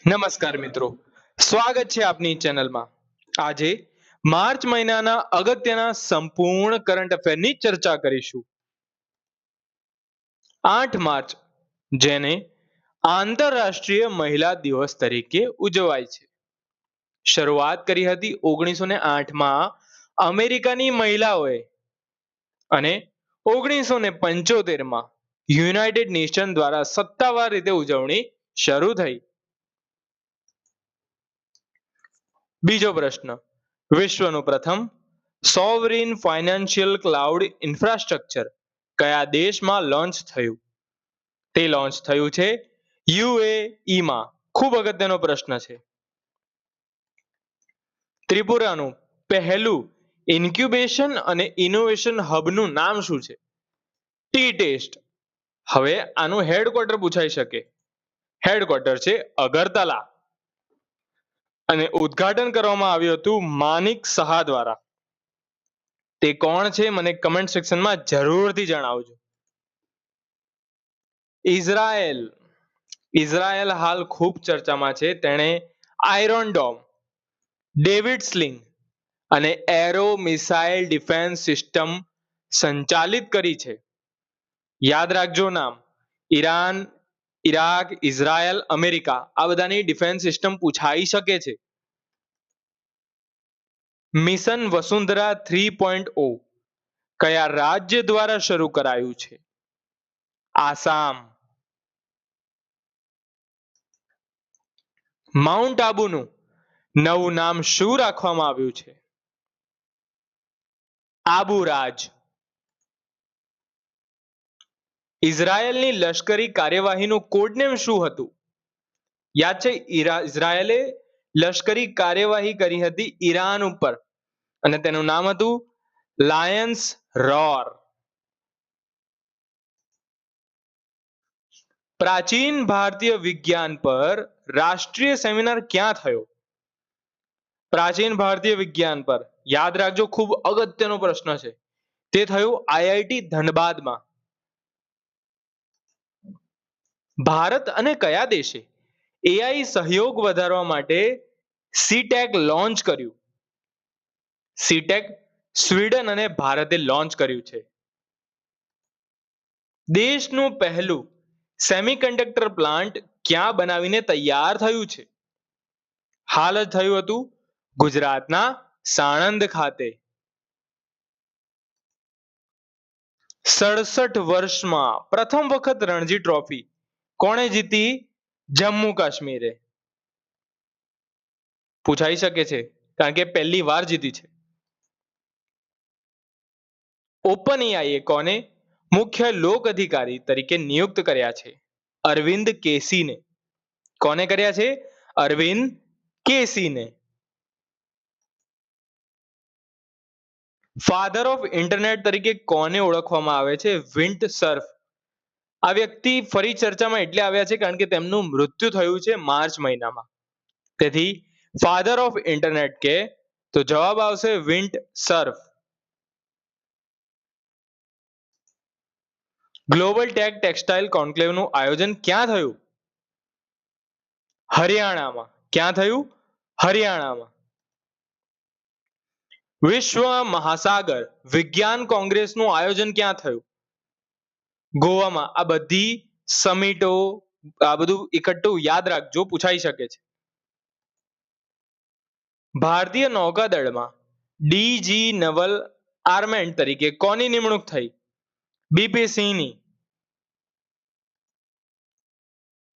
નમસ્કાર મિત્રો, સ્વાગત છે આપની ચેનલમાં. આજે માર્ચ મહિનાના અગત્યના સંપૂર્ણ કરંટ અફેરની ચર્ચા કરીશું. 8 માર્ચ, જેને આંતરરાષ્ટ્રીય મહિલા દિવસ તરીકે ઉજવાય છે. શરૂઆત કરી હતી 1908માં અમેરિકાની મહિલાઓએ અને 1975માં યુનાઇટેડ નેશન દ્વારા સત્તાવાર રીતે ઉજવણી શરૂ થઈ. બીજો પ્રશ્ન, વિશ્વનું પ્રથમ સોવરિન ફાઇનાન્શિયલ ક્લાઉડ ઇન્ફ્રાસ્ટ્રક્ચર કયા દેશમાં લોન્ચ થયું? તે લોન્ચ થયું છે યુએઈમાં. ખૂબ અગત્યનો પ્રશ્ન છે. ત્રિપુરાનું પહેલું ઇન્ક્યુબેશન અને ઇનોવેશન હબનું નામ શું છે? T test. હવે આનું હેડક્વાર્ટર પૂછાઈ શકે. હેડક્વાર્ટર છે અગરતલા અને ઉદ્ઘાટન કરવામાં આવ્યું હતું માનિક શાહ દ્વારા. તે કોણ છે મને કમેન્ટ સેક્શનમાં જરૂરથી જણાવજો. ઇઝરાયલ. ઇઝરાયલ હાલ ખૂબ ચર્ચામાં છે. તેણે આયરોન ડોમ, ડેવિડ સ્લિંગ અને એરો મિસાઇલ ડિફેન્સ સિસ્ટમ સંચાલિત કરી છે. યાદ રાખજો નામ: ઈરાન, ઇરાક, ઇઝરાયલ, અમેરિકા. આ બધાની ડિફેન્સ સિસ્ટમ પૂછાઈ શકે છે. મિશન વસુંધરા 3.0 કયા રાજ્ય દ્વારા શરૂ કરાયું છે? આસામ. માઉન્ટ આબુનું નવું નામ શું રાખવામાં આવ્યું છે? આબુરાજ. ઇઝરાયલની લશ્કરી કાર્યવાહીનું કોડનેમ શું હતું? યાદ છે, ઇઝરાયલે લશ્કરી કાર્યવાહી કરી હતી ઈરાન ઉપર અને તેનું નામ હતું લાયન્સ રોર. પ્રાચીન ભારતીય વિજ્ઞાન પર રાષ્ટ્રીય સેમિનાર ક્યાં થયો? પ્રાચીન ભારતીય વિજ્ઞાન પર યાદ રાખજો, ખૂબ અગત્યનો પ્રશ્ન છે. તે થયું આઈઆઈટી ધનબાદમાં. ભારત અને કયા દેશે એઆઈ સહયોગ વધારવા માટે સીટેક લોન્ચ કર્યું? સીટેક સ્વીડન અને ભારતે લોન્ચ કર્યું છે. દેશનું પહેલું સેમિકન્ડક્ટર પ્લાન્ટ ક્યાં બનાવીને તૈયાર થયું છે? હાલ જ થયું હતું ગુજરાતના સાણંદ ખાતે. 67 વર્ષમાં પ્રથમ વખત રણજી ટ્રોફી કોણે જીતી? જમ્મુ કાશ્મીરે. પૂછાઈ શકે છે કારણ કે પહેલી વાર જીતી છે. ઓપન એઆઈએ કોને મુખ્ય લોક અધિકારી તરીકે નિયુક્ત કર્યા છે? અરવિંદ કેસીને. કોને કર્યા છે? અરવિંદ કેસીને. ફાધર ઓફ ઇન્ટરનેટ તરીકે કોને ઓળખવામાં આવે છે? વિન્ટ સર્ફ. આ વ્યક્તિ ફરી ચર્ચામાં એટલે આવ્યા છે કારણ કે તેમનું મૃત્યુ થયું છે માર્ચ મહિનામાં. તેથી ફાધર ઓફ ઇન્ટરનેટ કે તો જવાબ આવશે વિન્ટ સર્ફ. ગ્લોબલ ટેક ટેક્સટાઇલ કોન્ક્લેવનું આયોજન ક્યાં થયું? હરિયાણામાં. ક્યાં થયું? હરિયાણામાં. વિશ્વ મહાસાગર વિજ્ઞાન કોંગ્રેસનું આયોજન ક્યાં થયું? ગોવામાં. આ બધી સમિટો, આ બધું એકઠું યાદ રાખજો, પૂછાઈ શકે છે. ભારતીય નૌકાદળમાં ડીજી નવલ આર્મેન્ટ તરીકે કોની નિમણૂક થઈ? બીપી સિંહની.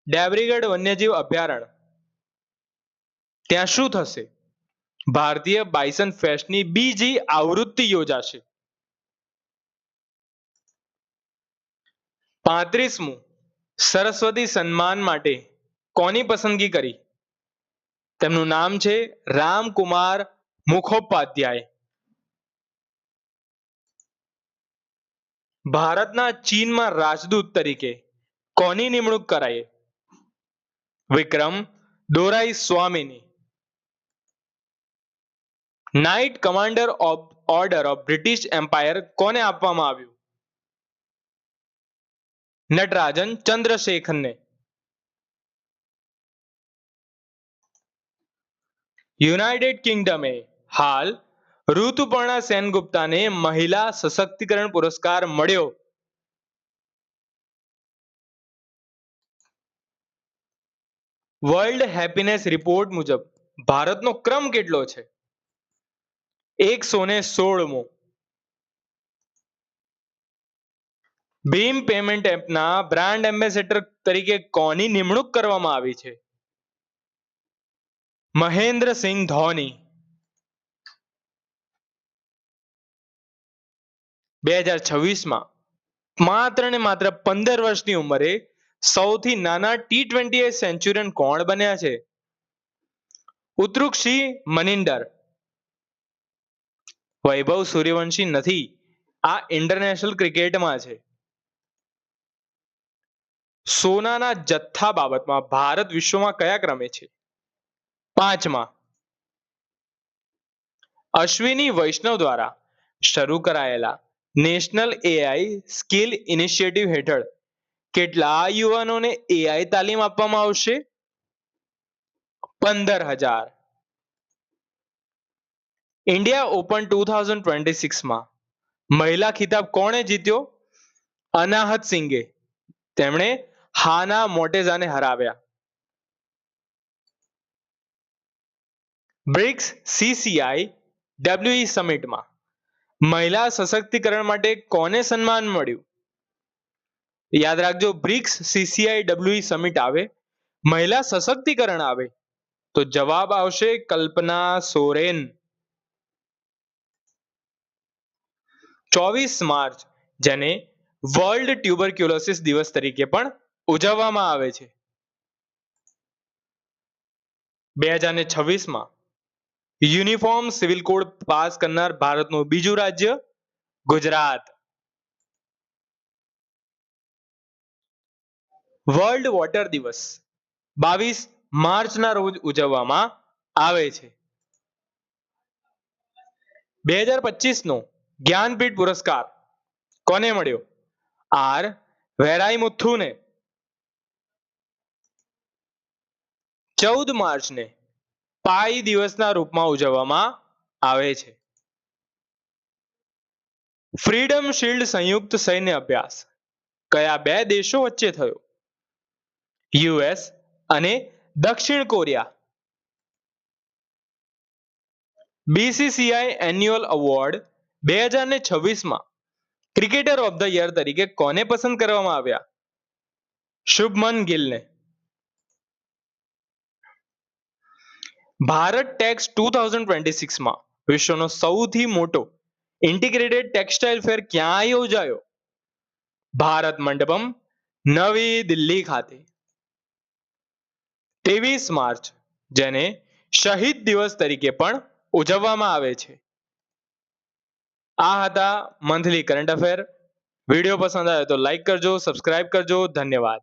ડેબ્રીગઢ વન્યજીવ અભયારણ્ય, ત્યાં શું થશે? ભારતીય બાયસન ફેસ્ટની બીજી આવૃત્તિ યોજાશે. 35મું સરસ્વતી સન્માન માટે કોની પસંદગી કરી? તેમનું નામ છે રામકુમાર મુખોપાધ્યાય. ભારતના ચીનમાં રાજદૂત તરીકે કોની નિમણૂક કરાઈ? વિક્રમ દોરાઈ સ્વામીની. Knight commander of order of British empire કોને આપવામાં આવ્યું? નટરાજન ચંદ્રશેખરને. યુનાઇટેડ કિંગડમે હાલ ઋતુપર્ણા સેનગુપ્તાને મહિલા સશક્તિકરણ પુરસ્કાર મળ્યો. વર્લ્ડ હેપીનેસ રિપોર્ટ મુજબ ભારતનો ક્રમ કેટલો છે? 116મો. ભીમ પેમેન્ટ એપના બ્રાન્ડ એમ્બેસેડર તરીકે કોની નિમણૂક કરવામાં આવી છે? મહેન્દ્રસિંહ ધોની. 2026માં માત્ર ને માત્ર 15 વર્ષની ઉંમરે સૌથી નાના T20 સેન્ચુરિયન કોણ બન્યા છે? ઉત્રુક્ષી મનિંડર. વૈભવ સૂર્યવંશી નથી, આ ઇન્ટરનેશનલ ક્રિકેટમાં છે. સોનાના જથ્થા બાબતમાં ભારત વિશ્વમાં કયા ક્રમે છે? 5મા. અશ્વિની વૈષ્ણવ દ્વારા શરૂ કરાયેલા નેશનલ એઆઈ સ્કિલ ઇનિશિયેટિવ હેઠળ કેટલા યુવાનોને એઆઈ તાલીમ આપવામાં આવશે? 15,000. ઇન્ડિયા ઓપન 2026માં મહિલા ખિતાબ કોણે જીત્યો? અનાહત સિંઘે. તેમણે હાના મોટેઝાને હરાવ્યા. બ્રિક્સ સીસીઆઈ ડબ્લ્યુઈ સમિટમાં મહિલા સશક્તિકરણ માટે કોને સન્માન મળ્યું? યાદ રાખજો, બ્રિક્સ સીસીઆઈ ડબ્લ્યુઈ સમિટ આવે, મહિલા સશક્તિકરણ આવે, તો જવાબ આવશે કલ્પના સોરેન. 24 માર્ચ, જેને વર્લ્ડ ટ્યુબરક્યુલોસિસ દિવસ તરીકે પણ ઉજવવામાં આવે છે. 2026માં યુનિફોર્મ સિવિલ કોડ પાસ કરનાર ભારતનું બીજું રાજ્ય ગુજરાત. વર્લ્ડ વોટર દિવસ 22 માર્ચના રોજ ઉજવવામાં આવે છે. 2025નો જ્ઞાનપીઠ પુરસ્કાર કોને મળ્યો? આર વેરાઈમુથુને. 14 માર્ચને પાઈ દિવસના રૂપમાં ઉજવવામાં આવે છે. ફ્રીડમ શિલ્ડ સંયુક્ત સૈન્ય અભ્યાસ કયા બે દેશો વચ્ચે થયો? યુએસ અને દક્ષિણ કોરિયા. બીસીસીઆઈ એન્યુઅલ એવોર્ડ 2026માં ક્રિકેટર ઓફ ધ યર તરીકે કોને પસંદ કરવામાં આવ્યા? શુભમન ગિલને. ભારત ટેક્સ 2026માં વિશ્વનો સૌથી મોટો ઇન્ટિગ્રેટેડ ટેક્સટાઇલ ફેર ક્યાં યોજાયો? ભારત મંડપમ, નવી દિલ્હી ખાતે. 23 માર્ચ, જેને શહીદ દિવસ તરીકે પણ ઉજવવામાં આવે છે. આ હતા મંથલી કરંટ અફેર. વિડીયો પસંદ આવે તો લાઈક કરજો, સબસ્ક્રાઇબ કરજો. ધન્યવાદ.